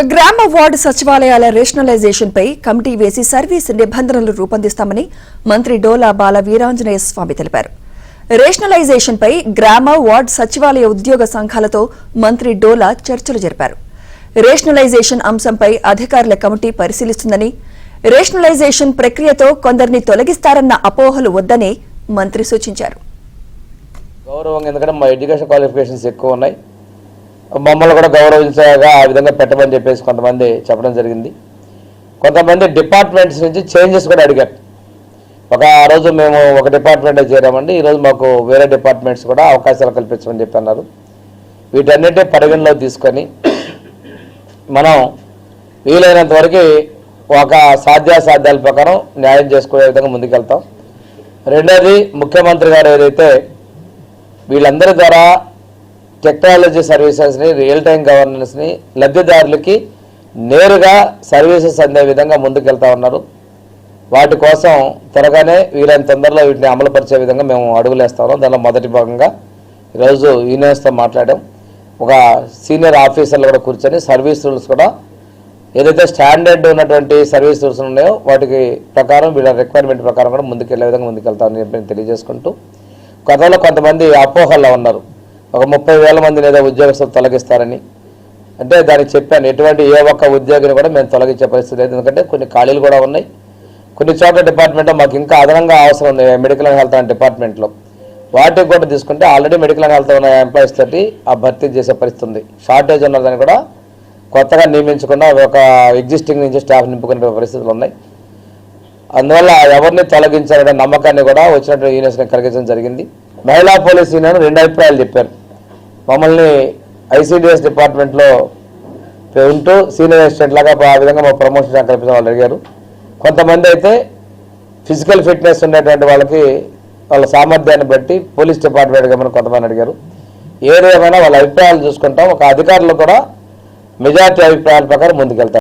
గ్రామ వార్డు సచివాలయాల రేషనలైజేషన్ పై కమిటీ వేసి సర్వీస్ నిబంధనలు రూపొందిస్తామని మంత్రి డోలా బాల వీరాంజనేయ స్వామి తెలిపారు. రేషనలైజేషన్ పై గ్రామ వార్డు సచివాలయ ఉద్యోగ సంఘాలతో మంత్రి డోలా చర్చలు జరిపారు. రేషనలైజేషన్ అంశంపై అధికారుల కమిటీ పరిశీలిస్తుందని, రేషనలైజేషన్ ప్రక్రియతో కొందరిని తొలగిస్తారన్న అపోహలు వద్దని మంత్రి సూచించారు. గౌరవంగా ఎందుకంటే మా ఎడ్యుకేషన్ క్వాలిఫికేషన్స్ ఎక్కువ ఉన్నాయి, మమ్మల్ని కూడా గౌరవించగా ఆ విధంగా పెట్టమని చెప్పేసి కొంతమంది చెప్పడం జరిగింది. కొంతమంది డిపార్ట్మెంట్స్ నుంచి చేంజెస్ కూడా అడిగారు. ఆ రోజు మేము ఒక డిపార్ట్మెంట్లో చేరామండి, ఈరోజు మాకు వేరే డిపార్ట్మెంట్స్ కూడా అవకాశాలు కల్పించమని చెప్పి అన్నారు. వీటన్నిటి పరిగణలో తీసుకొని మనం వీలైనంత వరకు ఒక సాధ్యాసాధ్యాల ప్రకారం న్యాయం చేసుకునే విధంగా ముందుకెళ్తాం. రెండోది, ముఖ్యమంత్రి గారు ఏదైతే వీళ్ళందరి ద్వారా టెక్నాలజీ సర్వీసెస్ని, రియల్ టైం గవర్నెన్స్ని లబ్ధిదారులకి నేరుగా సర్వీసెస్ అందే విధంగా ముందుకెళ్తా ఉన్నారు. వాటి కోసం త్వరగానే వీలైన తొందరలో వీటిని అమలుపరిచే విధంగా మేము అడుగులేస్తా ఉన్నాం. దానిలో మొదటి భాగంగా ఈరోజు యూనియన్స్తో మాట్లాడాం. ఒక సీనియర్ ఆఫీసర్లు కూడా కూర్చొని సర్వీస్ రూల్స్ కూడా ఏదైతే స్టాండర్డ్ ఉన్నటువంటి సర్వీస్ రూల్స్ ఉన్నాయో వాటికి ప్రకారం వీళ్ళ రిక్వైర్మెంట్ ప్రకారం కూడా ముందుకెళ్లే విధంగా ముందుకెళ్తామని చెప్పి తెలియజేసుకుంటూ, గతంలో కొంతమంది అపోహల్లో ఉన్నారు. ఒక 30,000 మందిని ఏదో ఉద్యోగస్తులు తొలగిస్తారని అంటే దానికి చెప్పాను, ఎటువంటి ఏ ఒక్క ఉద్యోగిని కూడా మేము తొలగించే పరిస్థితి లేదు. ఎందుకంటే కొన్ని ఖాళీలు కూడా ఉన్నాయి. కొన్ని చోట్ల డిపార్ట్మెంట్లో మాకు ఇంకా అదనంగా అవసరం ఉంది. మెడికల్ అండ్ హెల్త్ అనే డిపార్ట్మెంట్లో వాటికి కూడా తీసుకుంటే ఆల్రెడీ మెడికల్ అండ్ హెల్త్ ఉన్న ఎంప్లాయీస్ తోటి ఆ భర్తీ చేసే పరిస్థితి ఉంది. షార్టేజ్ ఉన్నదని కూడా కొత్తగా నియమించకుండా ఒక ఎగ్జిస్టింగ్ నుంచి స్టాఫ్ నింపుకునే పరిస్థితులు ఉన్నాయి. అందువల్ల ఎవరిని తొలగించాలనే నమ్మకాన్ని కూడా వచ్చినటువంటి యూనియన్స్ని కలిగించడం జరిగింది. మహిళా పోలీస్ యూనియన్ 2 అభిప్రాయాలు చెప్పారు. మమ్మల్ని ఐసీడీఎస్ డిపార్ట్మెంట్లో ఉంటూ సీనియర్ అసిస్టెంట్ లాగా ఆ విధంగా మా ప్రమోషన్ కల్పించిన వాళ్ళు అడిగారు. కొంతమంది అయితే ఫిజికల్ ఫిట్నెస్ ఉన్నటువంటి వాళ్ళకి వాళ్ళ సామర్థ్యాన్ని బట్టి పోలీస్ డిపార్ట్మెంట్గా మనం కొంతమంది అడిగారు. ఏదేమైనా వాళ్ళ అభిప్రాయాలు చూసుకుంటాం. ఒక అధికారులు కూడా మెజారిటీ అభిప్రాయాల ప్రకారం ముందుకెళ్తారు.